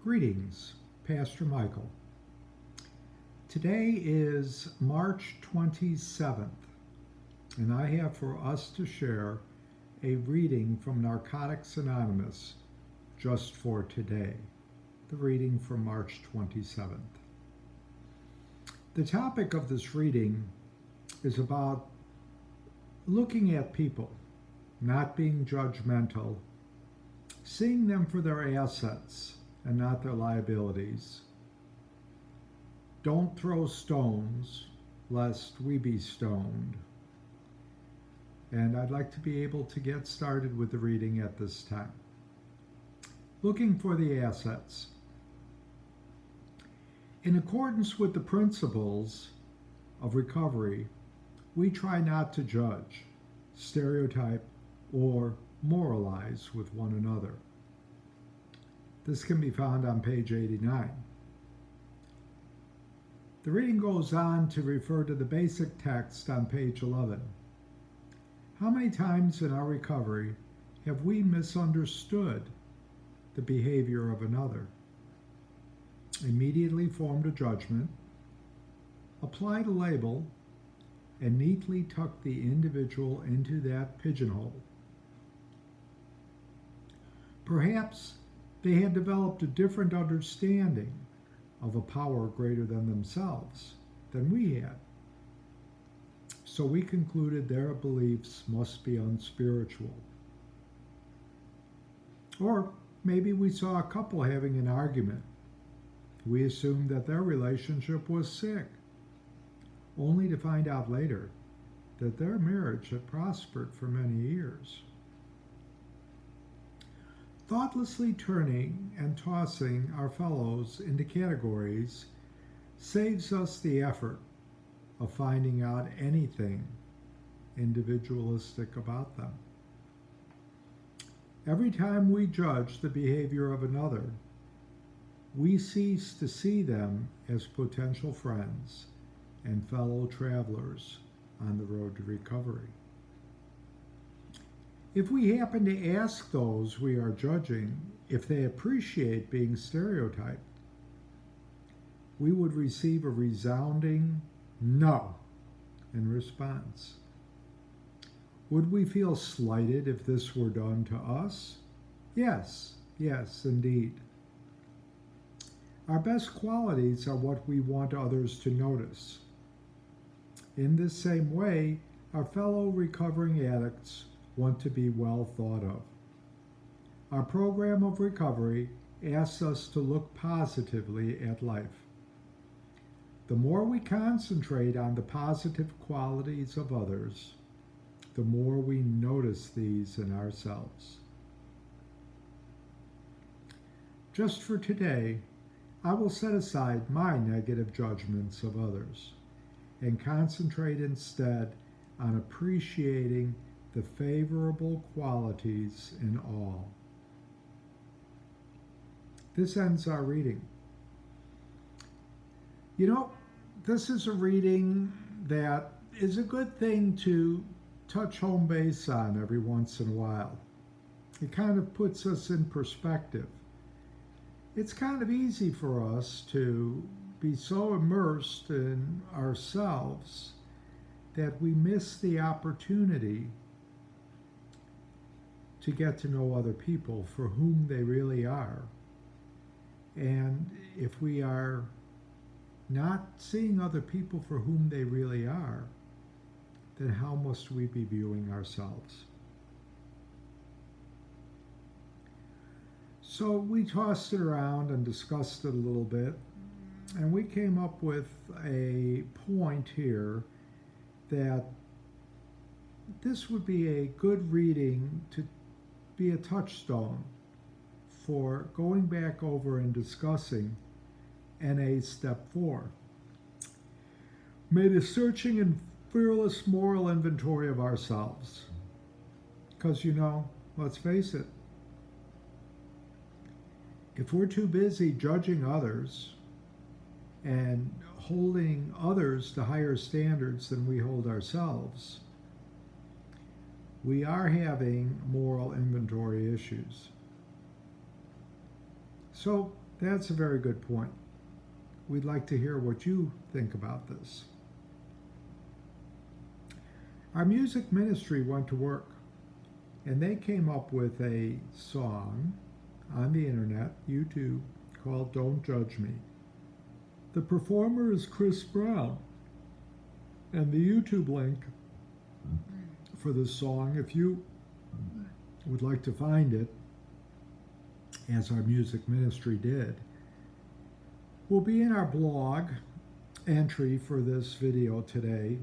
Greetings, Pastor Michael. Today is March 27th, and I have for us to share a reading from Narcotics Anonymous just for today, the reading from March 27th. The topic of this reading is about looking at people, not being judgmental, seeing them for their assets and not their liabilities. Don't throw stones, lest we be stoned. And I'd like to be able to get started with the reading at this time. Looking for the assets. In accordance with the principles of recovery, we try not to judge, stereotype, or moralize with one another. This can be found on page 89. The reading goes on to refer to the basic text on page 11. How many times in our recovery have we misunderstood the behavior of another, immediately formed a judgment, applied a label, and neatly tucked the individual into that pigeonhole? Perhaps they had developed a different understanding of a power greater than themselves than we had. So we concluded their beliefs must be unspiritual. Or maybe we saw a couple having an argument. We assumed that their relationship was sick, only to find out later that their marriage had prospered for many years. Thoughtlessly turning and tossing our fellows into categories saves us the effort of finding out anything individualistic about them. Every time we judge the behavior of another, we cease to see them as potential friends and fellow travelers on the road to recovery. If we happen to ask those we are judging if they appreciate being stereotyped, we would receive a resounding no in response. Would we feel slighted if this were done to us? Yes, indeed. Our best qualities are what we want others to notice. In this same way, our fellow recovering addicts want to be well thought of. Our program of recovery asks us to look positively at life. The more we concentrate on the positive qualities of others, the more we notice these in ourselves. Just for today, I will set aside my negative judgments of others and concentrate instead on appreciating the favorable qualities in all. This ends our reading. You know, this is a reading that is a good thing to touch home base on every once in a while. It kind of puts us in perspective. It's kind of easy for us to be so immersed in ourselves that we miss the opportunity to get to know other people for whom they really are. And if we are not seeing other people for whom they really are, then how must we be viewing ourselves? So we tossed it around and discussed it a little bit, and we came up with a point here that this would be a good reading to be a touchstone for going back over and discussing NA Step 4. Made a searching and fearless moral inventory of ourselves. Because, let's face it, if we're too busy judging others and holding others to higher standards than we hold ourselves, we are having moral inventory issues. So That's a very good point. We'd like to hear what you think about this. Our music ministry went to work, and they came up with a song on the internet, YouTube, called Don't Judge Me. The performer is Chris Brown, and the YouTube link for this song, if you would like to find it, as our music ministry did, will be in our blog entry for this video today,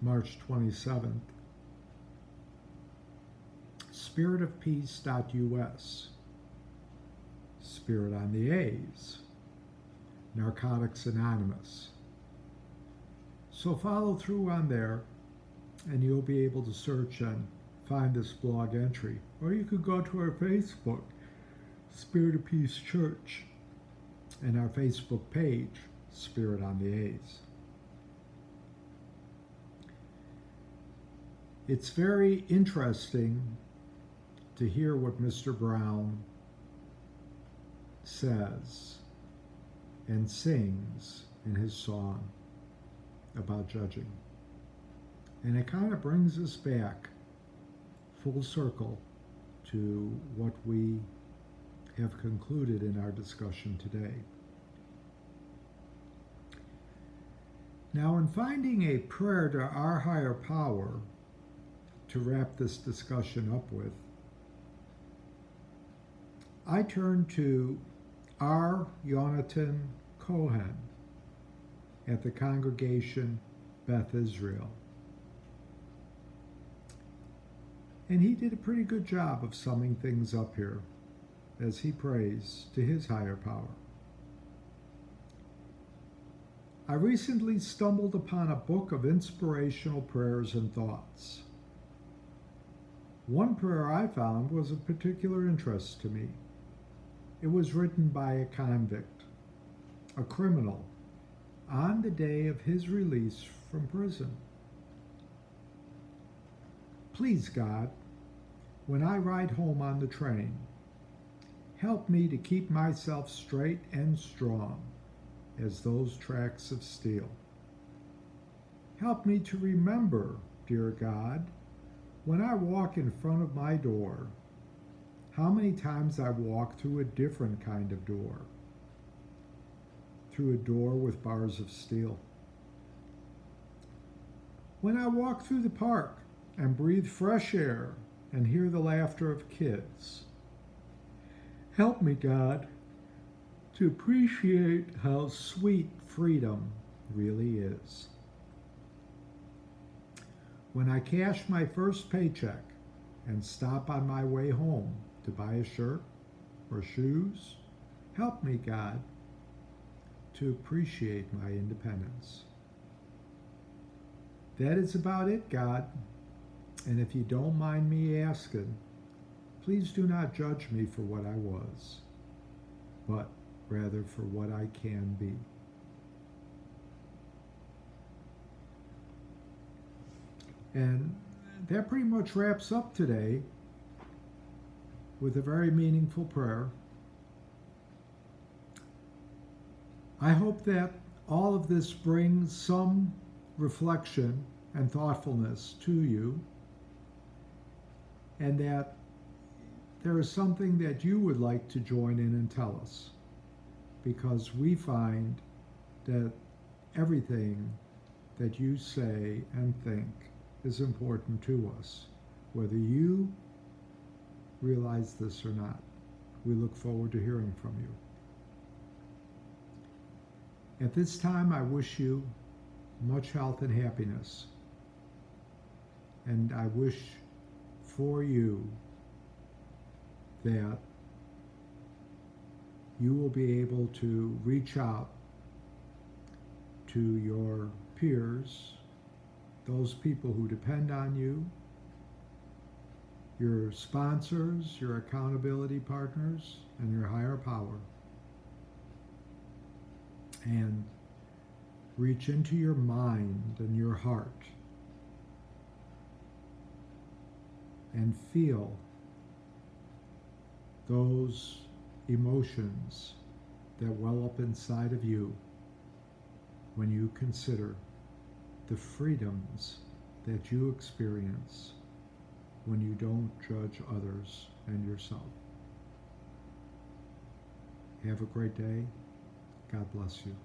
March 27th. spiritofpeace.us, Spirit on the A's, Narcotics Anonymous. So follow through on there, and you'll be able to search and find this blog entry. Or you could go to our Facebook, Spirit of Peace Church, and our Facebook page, Spirit on the A's. It's very interesting to hear what Mr. Brown says and sings in his song about judging. And it kind of brings us back full circle to what we have concluded in our discussion today. Now, in finding a prayer to our higher power to wrap this discussion up with, I turn to R. Yonatan Cohen at the congregation Beth Israel. And he did a pretty good job of summing things up here as he prays to his higher power. I recently stumbled upon a book of inspirational prayers and thoughts. One prayer I found was of particular interest to me. It was written by a convict, a criminal, on the day of his release from prison. Please, God, when I ride home on the train, help me to keep myself straight and strong as those tracks of steel. Help me to remember, dear God, when I walk in front of my door, how many times I walk through a different kind of door, through a door with bars of steel. When I walk through the park and breathe fresh air and hear the laughter of kids, help me, God, to appreciate how sweet freedom really is. When I cash my first paycheck and stop on my way home to buy a shirt or shoes, help me, God, to appreciate my independence. That is about it, God. And if you don't mind me asking, please do not judge me for what I was, but rather for what I can be. And that pretty much wraps up today with a very meaningful prayer. I hope that all of this brings some reflection and thoughtfulness to you, and that there is something that you would like to join in and tell us, because we find that everything that you say and think is important to us, whether you realize this or not. We look forward to hearing from you. At this time, I wish you much health and happiness, and I wish for you that you will be able to reach out to your peers, those people who depend on you, your sponsors, your accountability partners, and your higher power, and reach into your mind and your heart and feel those emotions that well up inside of you when you consider the freedoms that you experience when you don't judge others and yourself. Have a great day. God bless you.